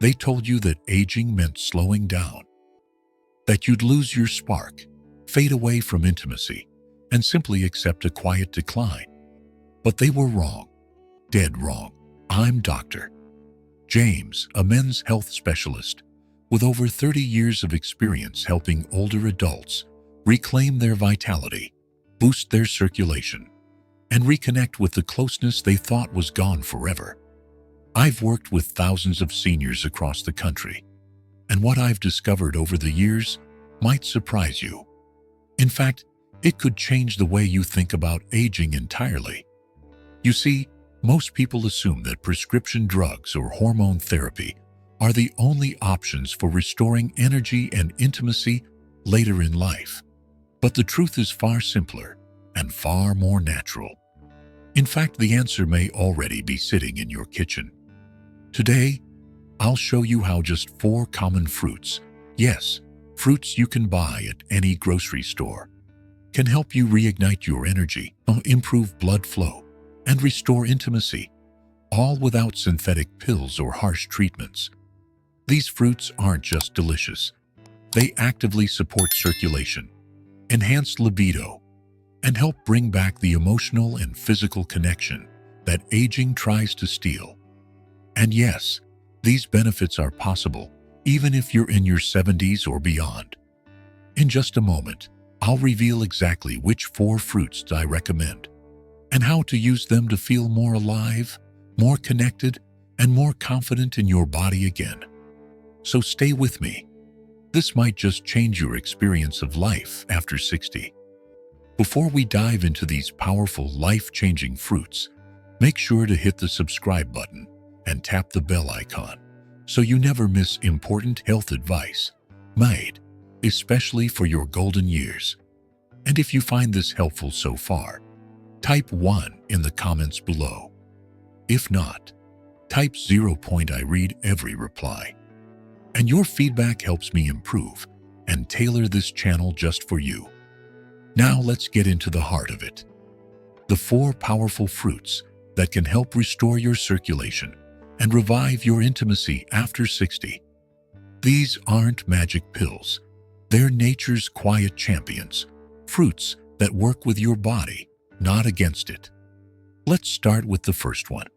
They told you that aging meant slowing down, that you'd lose your spark, fade away from intimacy, and simply accept a quiet decline. But they were wrong, dead wrong. I'm Dr. James, a men's health specialist with over 30 years of experience helping older adults reclaim their vitality, boost their circulation, and reconnect with the closeness they thought was gone forever. I've worked with thousands of seniors across the country, and what I've discovered over the years might surprise you. In fact, it could change the way you think about aging entirely. You see, most people assume that prescription drugs or hormone therapy are the only options for restoring energy and intimacy later in life. But the truth is far simpler and far more natural. In fact, the answer may already be sitting in your kitchen. Today, I'll show you how just 4 common fruits, yes, fruits you can buy at any grocery store, can help you reignite your energy, improve blood flow, and restore intimacy, all without synthetic pills or harsh treatments. These fruits aren't just delicious. They actively support circulation, enhance libido, and help bring back the emotional and physical connection that aging tries to steal. And yes, these benefits are possible even if you're in your 70s or beyond. In just a moment, I'll reveal exactly which 4 fruits I recommend and how to use them to feel more alive, more connected, and more confident in your body again. So stay with me. This might just change your experience of life after 60. Before we dive into these powerful, life-changing fruits, make sure to hit the subscribe button and tap the bell icon so you never miss important health advice made especially for your golden years. And if you find this helpful so far, type 1 in the comments below. If not, type 0. I read every reply. And your feedback helps me improve and tailor this channel just for you. Now let's get into the heart of it. The 4 powerful fruits that can help restore your circulation and revive your intimacy after 60. These aren't magic pills. They're nature's quiet champions, fruits that work with your body, not against it. Let's start with the first one.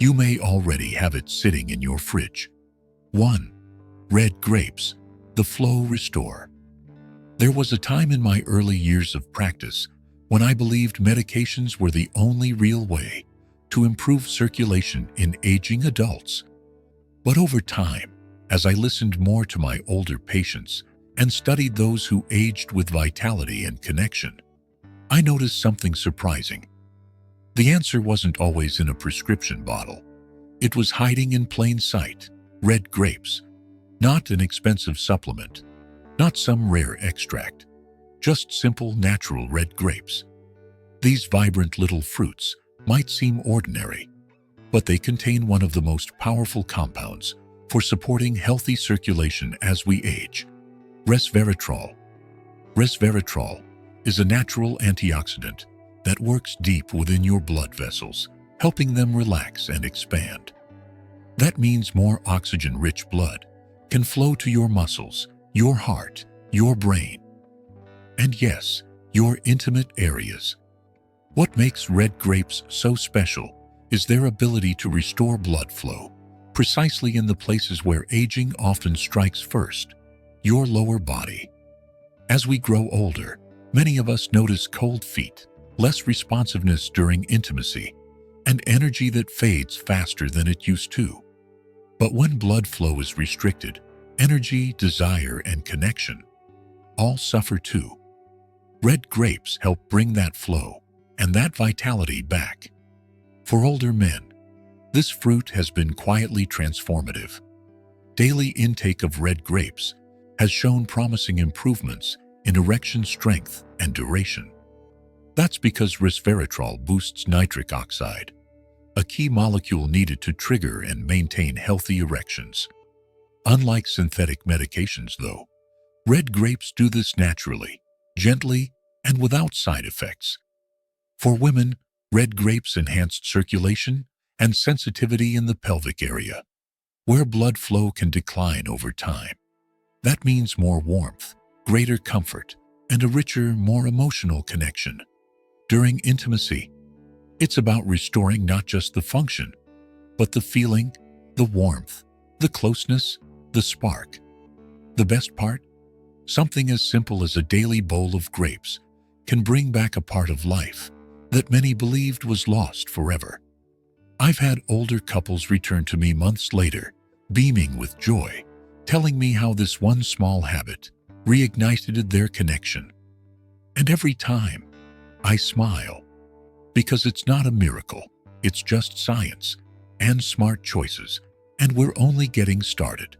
You may already have it sitting in your fridge. 1. Red grapes, the flow restore. There was a time in my early years of practice when I believed medications were the only real way to improve circulation in aging adults. But over time, as I listened more to my older patients and studied those who aged with vitality and connection, I noticed something surprising. The answer wasn't always in a prescription bottle. It was hiding in plain sight. Red grapes. Not an expensive supplement. Not some rare extract. Just simple, natural red grapes. These vibrant little fruits might seem ordinary, but they contain one of the most powerful compounds for supporting healthy circulation as we age. Resveratrol. Resveratrol is a natural antioxidant that works deep within your blood vessels, helping them relax and expand. That means more oxygen-rich blood can flow to your muscles, your heart, your brain, and yes, your intimate areas. What makes red grapes so special is their ability to restore blood flow, precisely in the places where aging often strikes first, your lower body. As we grow older, many of us notice cold feet, less responsiveness during intimacy, and energy that fades faster than it used to. But when blood flow is restricted, energy, desire, and connection all suffer too. Red grapes help bring that flow and that vitality back. For older men, this fruit has been quietly transformative. Daily intake of red grapes has shown promising improvements in erection strength and duration. That's because resveratrol boosts nitric oxide, a key molecule needed to trigger and maintain healthy erections. Unlike synthetic medications, though, red grapes do this naturally, gently, and without side effects. For women, red grapes enhanced circulation and sensitivity in the pelvic area, where blood flow can decline over time. That means more warmth, greater comfort, and a richer, more emotional connection. During intimacy, it's about restoring not just the function, but the feeling, the warmth, the closeness, the spark. The best part? Something as simple as a daily bowl of grapes can bring back a part of life that many believed was lost forever. I've had older couples return to me months later, beaming with joy, telling me how this one small habit reignited their connection. And every time, I smile, because it's not a miracle, it's just science and smart choices, and we're only getting started.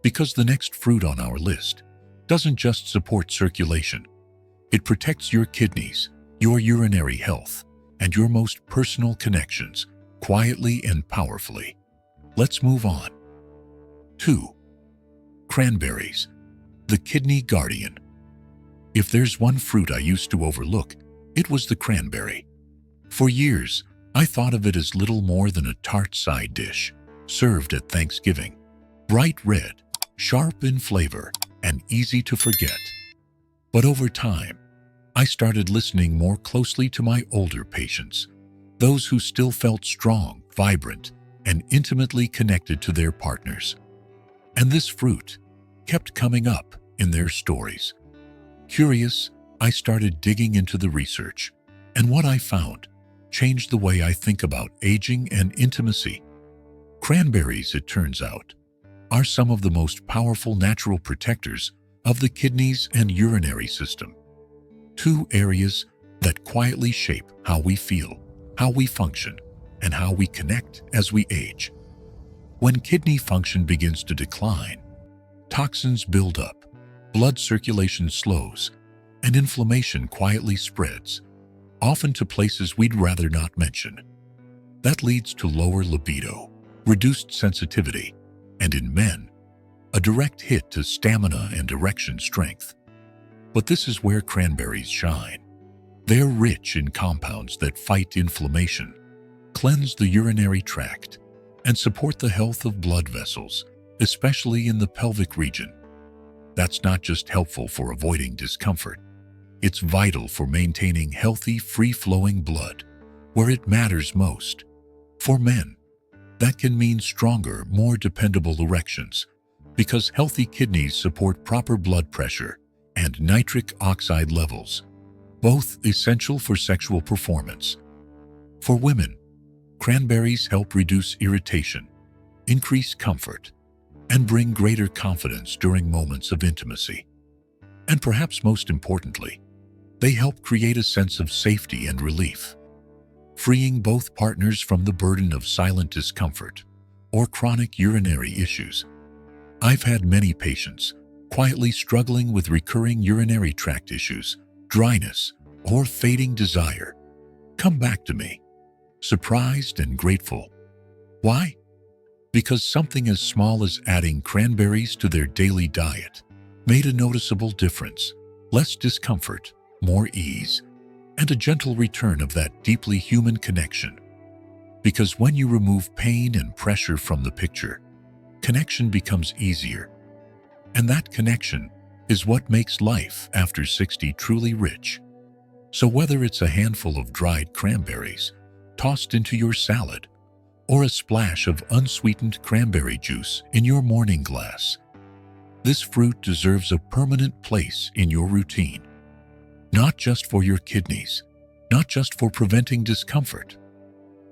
Because the next fruit on our list doesn't just support circulation, it protects your kidneys, your urinary health, and your most personal connections, quietly and powerfully. Let's move on. 2. Cranberries, the kidney guardian. If there's one fruit I used to overlook, it was the cranberry. For years, I thought of it as little more than a tart side dish, served at Thanksgiving. Bright red, sharp in flavor, and easy to forget. But over time, I started listening more closely to my older patients, those who still felt strong, vibrant, and intimately connected to their partners. And this fruit kept coming up in their stories. Curious, I started digging into the research, and what I found changed the way I think about aging and intimacy. Cranberries, it turns out, are some of the most powerful natural protectors of the kidneys and urinary system. Two areas that quietly shape how we feel, how we function, and how we connect as we age. When kidney function begins to decline, toxins build up, blood circulation slows, and inflammation quietly spreads, often to places we'd rather not mention. That leads to lower libido, reduced sensitivity, and in men, a direct hit to stamina and erection strength. But this is where cranberries shine. They're rich in compounds that fight inflammation, cleanse the urinary tract, and support the health of blood vessels, especially in the pelvic region. That's not just helpful for avoiding discomfort. It's vital for maintaining healthy, free-flowing blood where it matters most. For men, that can mean stronger, more dependable erections, because healthy kidneys support proper blood pressure and nitric oxide levels, both essential for sexual performance. For women, cranberries help reduce irritation, increase comfort, and bring greater confidence during moments of intimacy. And perhaps most importantly, they help create a sense of safety and relief, freeing both partners from the burden of silent discomfort or chronic urinary issues. I've had many patients quietly struggling with recurring urinary tract issues, dryness, or fading desire come back to me, surprised and grateful. Why? Because something as small as adding cranberries to their daily diet made a noticeable difference: less discomfort, more ease, and a gentle return of that deeply human connection. Because when you remove pain and pressure from the picture, connection becomes easier. And that connection is what makes life after 60 truly rich. So whether it's a handful of dried cranberries tossed into your salad, or a splash of unsweetened cranberry juice in your morning glass, this fruit deserves a permanent place in your routine. Not just for your kidneys, not just for preventing discomfort,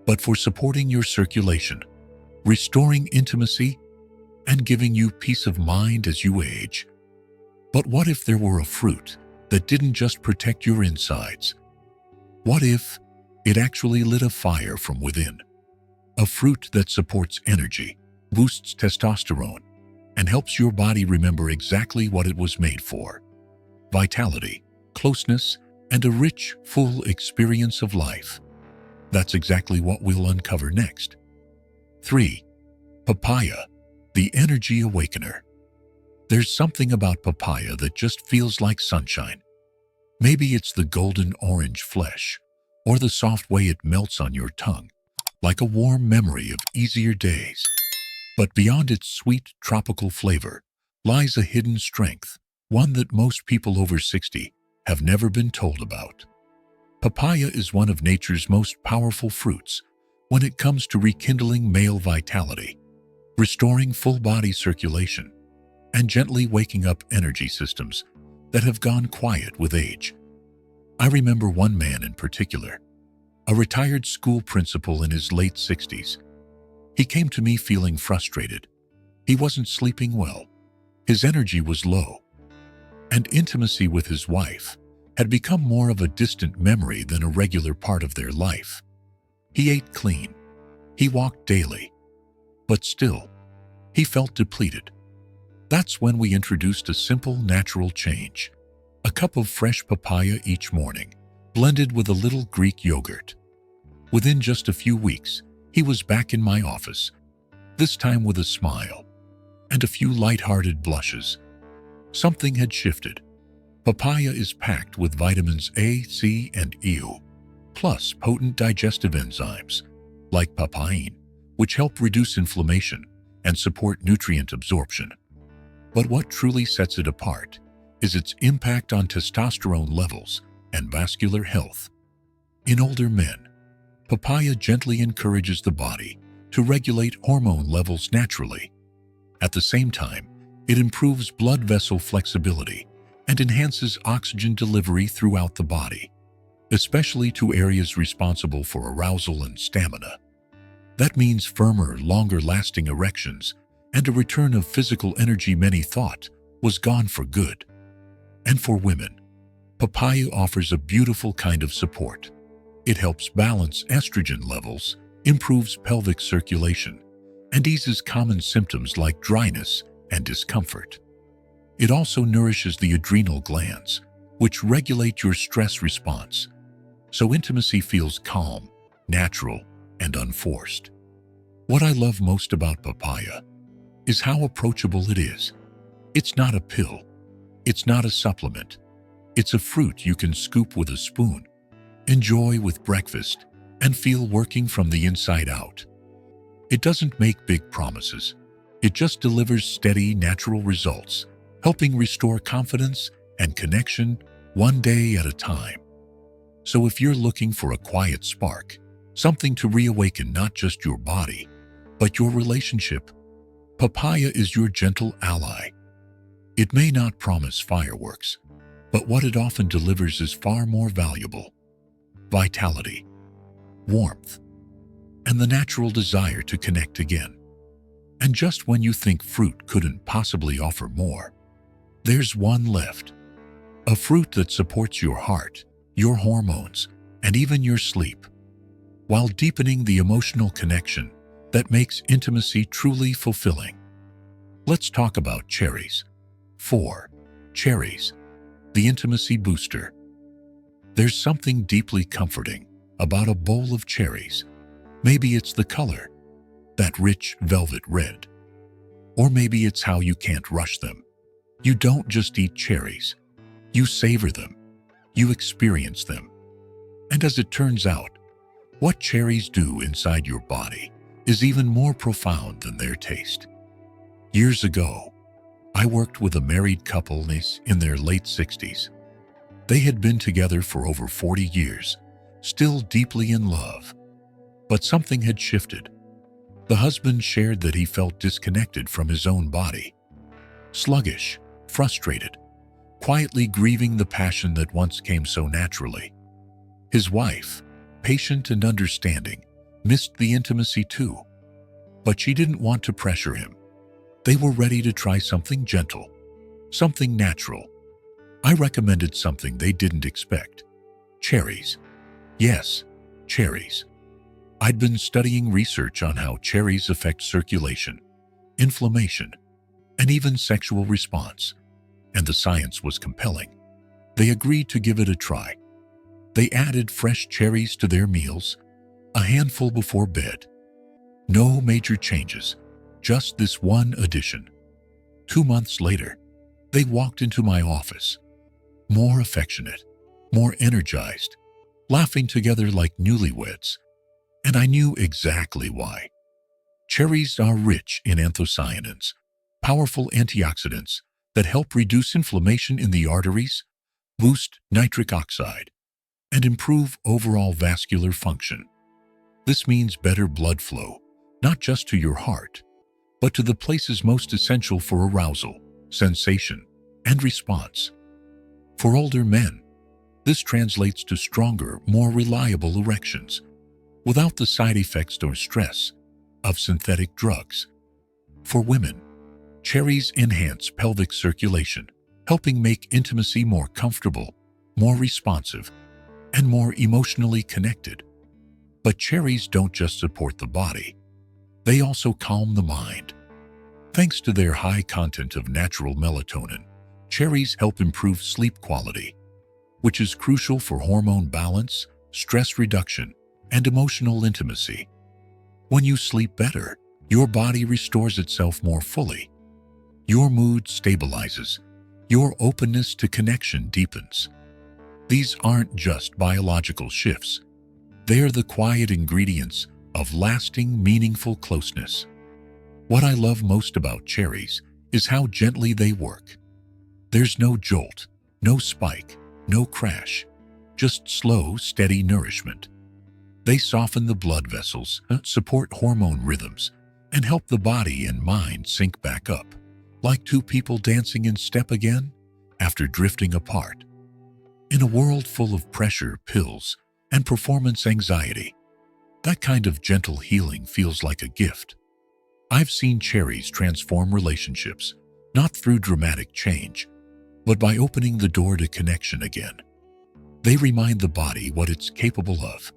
but for supporting your circulation, restoring intimacy, and giving you peace of mind as you age. But what if there were a fruit that didn't just protect your insides? What if it actually lit a fire from within? A fruit that supports energy, boosts testosterone, and helps your body remember exactly what it was made for: vitality, closeness, and a rich, full experience of life. That's exactly what we'll uncover next. 3. Papaya, the energy awakener. There's something about papaya that just feels like sunshine. Maybe it's the golden orange flesh, or the soft way it melts on your tongue, like a warm memory of easier days. But beyond its sweet tropical flavor lies a hidden strength, one that most people over 60 have never been told about. Papaya is one of nature's most powerful fruits when it comes to rekindling male vitality, restoring full-body circulation, and gently waking up energy systems that have gone quiet with age. I remember one man in particular, a retired school principal in his late 60s. He came to me feeling frustrated. He wasn't sleeping well. His energy was low, and intimacy with his wife had become more of a distant memory than a regular part of their life. He ate clean. He walked daily. But still, he felt depleted. That's when we introduced a simple, natural change. A cup of fresh papaya each morning, blended with a little Greek yogurt. Within just a few weeks, he was back in my office, this time with a smile and a few light-hearted blushes. Something had shifted. Papaya is packed with vitamins A, C, and E, plus potent digestive enzymes, like papain, which help reduce inflammation and support nutrient absorption. But what truly sets it apart is its impact on testosterone levels and vascular health. In older men, papaya gently encourages the body to regulate hormone levels naturally. At the same time, it improves blood vessel flexibility and enhances oxygen delivery throughout the body, especially to areas responsible for arousal and stamina. That means firmer, longer-lasting erections and a return of physical energy many thought was gone for good. And for women, papaya offers a beautiful kind of support. It helps balance estrogen levels, improves pelvic circulation, and eases common symptoms like dryness and discomfort. It also nourishes the adrenal glands, which regulate your stress response, so intimacy feels calm, natural, and unforced. What I love most about papaya is how approachable it is. It's not a pill. It's not a supplement. It's a fruit you can scoop with a spoon, enjoy with breakfast, and feel working from the inside out. It doesn't make big promises. It just delivers steady, natural results, helping restore confidence and connection one day at a time. So if you're looking for a quiet spark, something to reawaken not just your body, but your relationship, papaya is your gentle ally. It may not promise fireworks, but what it often delivers is far more valuable: vitality, warmth, and the natural desire to connect again. And just when you think fruit couldn't possibly offer more, there's one left. A fruit that supports your heart, your hormones, and even your sleep, while deepening the emotional connection that makes intimacy truly fulfilling. Let's talk about cherries. 4. Cherries, the intimacy booster. There's something deeply comforting about a bowl of cherries. Maybe it's the color, that rich velvet red. Or maybe it's how you can't rush them. You don't just eat cherries. You savor them. You experience them. And as it turns out, what cherries do inside your body is even more profound than their taste. Years ago, I worked with a married couple in their late 60s. They had been together for over 40 years, still deeply in love. But something had shifted. The husband shared that he felt disconnected from his own body, sluggish, frustrated, quietly grieving the passion that once came so naturally. His wife, patient and understanding, missed the intimacy too. But she didn't want to pressure him. They were ready to try something gentle, something natural. I recommended something they didn't expect: cherries. Yes, cherries. I'd been studying research on how cherries affect circulation, inflammation, and even sexual response, and the science was compelling. They agreed to give it a try. They added fresh cherries to their meals, a handful before bed. No major changes, just this one addition. 2 months later, they walked into my office, more affectionate, more energized, laughing together like newlyweds. And I knew exactly why. Cherries are rich in anthocyanins, powerful antioxidants that help reduce inflammation in the arteries, boost nitric oxide, and improve overall vascular function. This means better blood flow, not just to your heart, but to the places most essential for arousal, sensation, and response. For older men, this translates to stronger, more reliable erections, without the side effects or stress of synthetic drugs. For women, cherries enhance pelvic circulation, helping make intimacy more comfortable, more responsive, and more emotionally connected. But cherries don't just support the body, they also calm the mind. Thanks to their high content of natural melatonin, cherries help improve sleep quality, which is crucial for hormone balance, stress reduction, and emotional intimacy. When you sleep better, your body restores itself more fully. Your mood stabilizes. Your openness to connection deepens. These aren't just biological shifts. They are the quiet ingredients of lasting, meaningful closeness. What I love most about cherries is how gently they work. There's no jolt, no spike, no crash, just slow, steady nourishment. They soften the blood vessels, support hormone rhythms, and help the body and mind sync back up, like two people dancing in step again after drifting apart. In a world full of pressure, pills, and performance anxiety, that kind of gentle healing feels like a gift. I've seen cherries transform relationships, not through dramatic change, but by opening the door to connection again. They remind the body what it's capable of,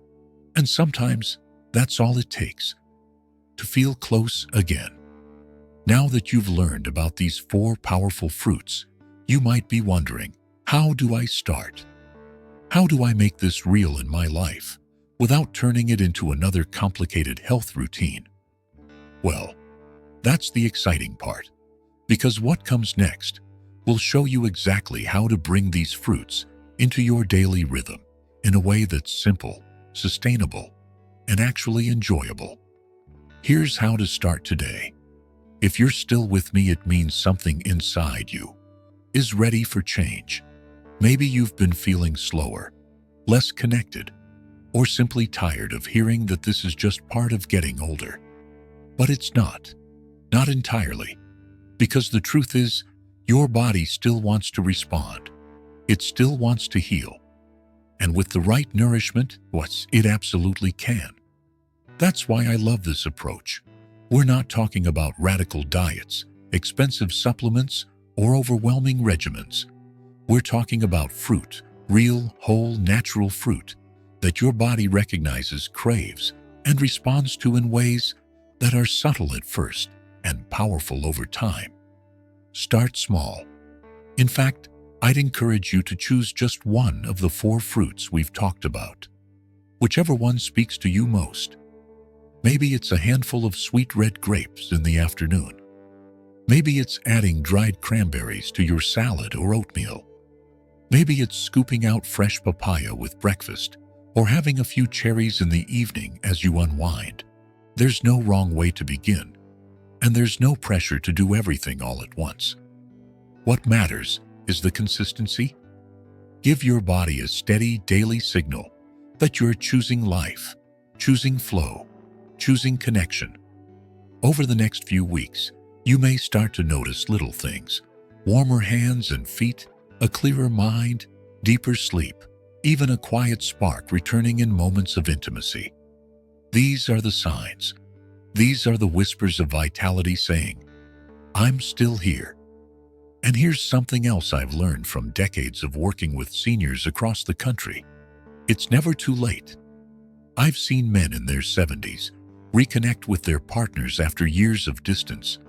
and sometimes that's all it takes to feel close again. Now that you've learned about these 4 powerful fruits, you might be wondering, how do I start? How do I make this real in my life without turning it into another complicated health routine? Well, that's the exciting part, because what comes next will show you exactly how to bring these fruits into your daily rhythm in a way that's simple, sustainable, and actually enjoyable. Here's how to start today. If you're still with me, it means something inside you is ready for change. Maybe you've been feeling slower, less connected, or simply tired of hearing that this is just part of getting older. But it's not entirely, because the truth is, your body still wants to respond. It still wants to heal. And with the right nourishment, it absolutely can. That's why I love this approach. We're not talking about radical diets, expensive supplements, or overwhelming regimens. We're talking about fruit, real, whole, natural fruit that your body recognizes, craves, and responds to in ways that are subtle at first and powerful over time. Start small. In fact, I'd encourage you to choose just one of the 4 fruits we've talked about, whichever one speaks to you most. Maybe it's a handful of sweet red grapes in the afternoon. Maybe it's adding dried cranberries to your salad or oatmeal. Maybe it's scooping out fresh papaya with breakfast or having a few cherries in the evening as you unwind. There's no wrong way to begin, and there's no pressure to do everything all at once. What matters is the consistency. Give your body a steady daily signal that you're choosing life, choosing flow, choosing connection. Over the next few weeks, you may start to notice little things: warmer hands and feet, a clearer mind, deeper sleep, even a quiet spark returning in moments of intimacy. These are the signs. These are the whispers of vitality saying, "I'm still here." And here's something else I've learned from decades of working with seniors across the country. It's never too late. I've seen men in their 70s reconnect with their partners after years of distance.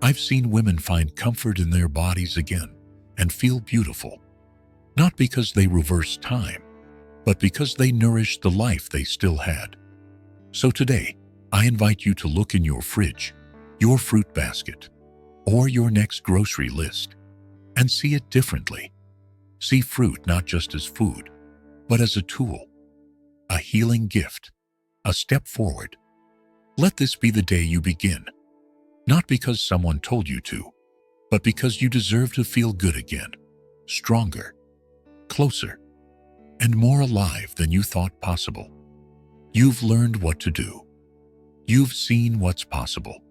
I've seen women find comfort in their bodies again and feel beautiful, not because they reversed time, but because they nourished the life they still had. So today, I invite you to look in your fridge, your fruit basket, or your next grocery list and see it differently. See fruit not just as food, but as a tool, a healing gift, a step forward. Let this be the day you begin, not because someone told you to, but because you deserve to feel good again, stronger, closer, and more alive than you thought possible. You've learned what to do. You've seen what's possible.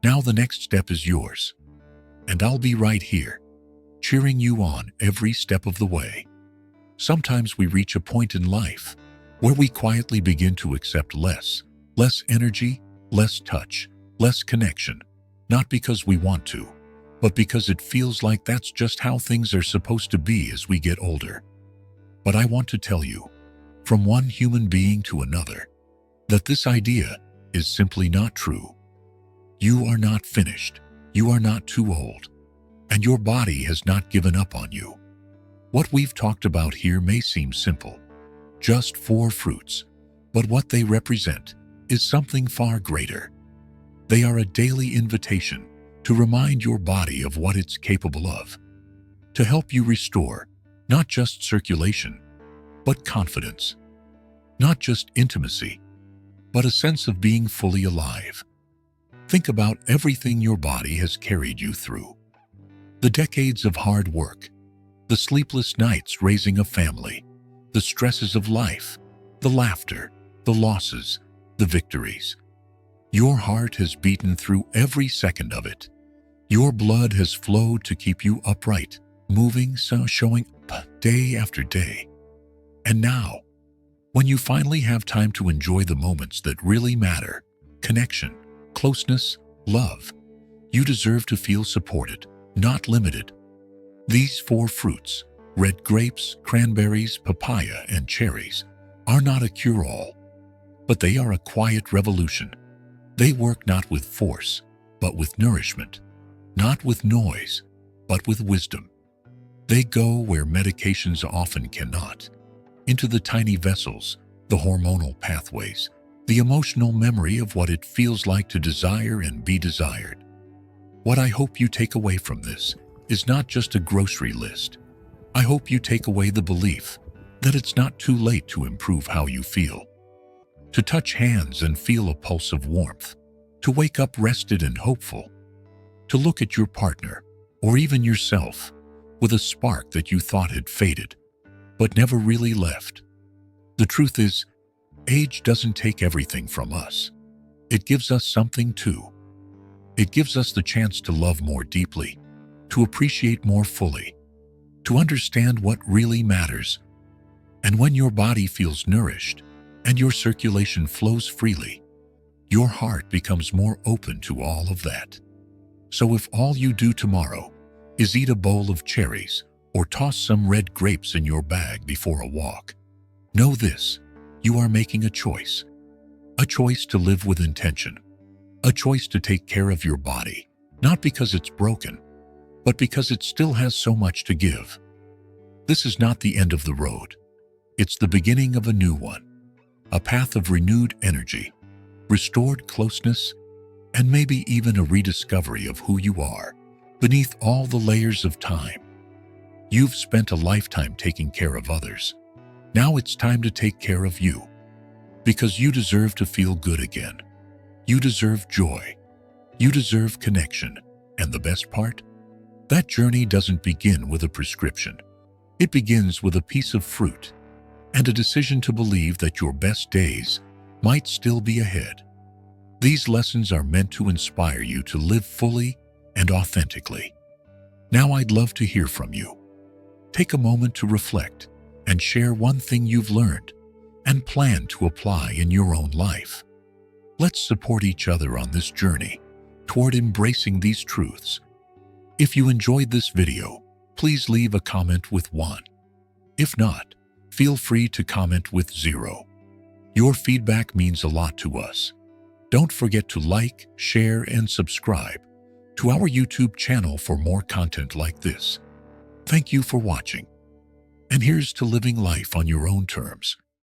Now the next step is yours, and I'll be right here, cheering you on every step of the way. Sometimes we reach a point in life where we quietly begin to accept less energy, less touch, less connection, not because we want to, but because it feels like that's just how things are supposed to be as we get older. But I want to tell you, from one human being to another, that this idea is simply not true. You are not finished, you are not too old, and your body has not given up on you. What we've talked about here may seem simple, just 4 fruits, but what they represent is something far greater. They are a daily invitation to remind your body of what it's capable of, to help you restore not just circulation, but confidence, not just intimacy, but a sense of being fully alive. Think about everything your body has carried you through. The decades of hard work, the sleepless nights raising a family, the stresses of life, the laughter, the losses, the victories. Your heart has beaten through every second of it. Your blood has flowed to keep you upright, moving, showing up day after day. And now, when you finally have time to enjoy the moments that really matter, connection, closeness, love, you deserve to feel supported, not limited. These 4 fruits, red grapes, cranberries, papaya, and cherries, are not a cure-all, but they are a quiet revolution. They work not with force, but with nourishment, not with noise, but with wisdom. They go where medications often cannot, into the tiny vessels, the hormonal pathways, the emotional memory of what it feels like to desire and be desired. What I hope you take away from this is not just a grocery list. I hope you take away the belief that it's not too late to improve how you feel, to touch hands and feel a pulse of warmth, to wake up rested and hopeful, to look at your partner or even yourself with a spark that you thought had faded, but never really left. The truth is, age doesn't take everything from us. It gives us something too. It gives us the chance to love more deeply, to appreciate more fully, to understand what really matters. And when your body feels nourished and your circulation flows freely, your heart becomes more open to all of that. So if all you do tomorrow is eat a bowl of cherries or toss some red grapes in your bag before a walk, know this: you are making a choice to live with intention, a choice to take care of your body, not because it's broken, but because it still has so much to give. This is not the end of the road. It's the beginning of a new one, a path of renewed energy, restored closeness, and maybe even a rediscovery of who you are beneath all the layers of time. You've spent a lifetime taking care of others. Now it's time to take care of you, because you deserve to feel good again. You deserve joy. You deserve connection. And the best part? That journey doesn't begin with a prescription. It begins with a piece of fruit and a decision to believe that your best days might still be ahead. These lessons are meant to inspire you to live fully and authentically. Now I'd love to hear from you. Take a moment to reflect and share one thing you've learned and plan to apply in your own life. Let's support each other on this journey toward embracing these truths. If you enjoyed this video, please leave a comment with 1. If not, feel free to comment with 0. Your feedback means a lot to us. Don't forget to like, share, and subscribe to our YouTube channel for more content like this. Thank you for watching. And here's to living life on your own terms.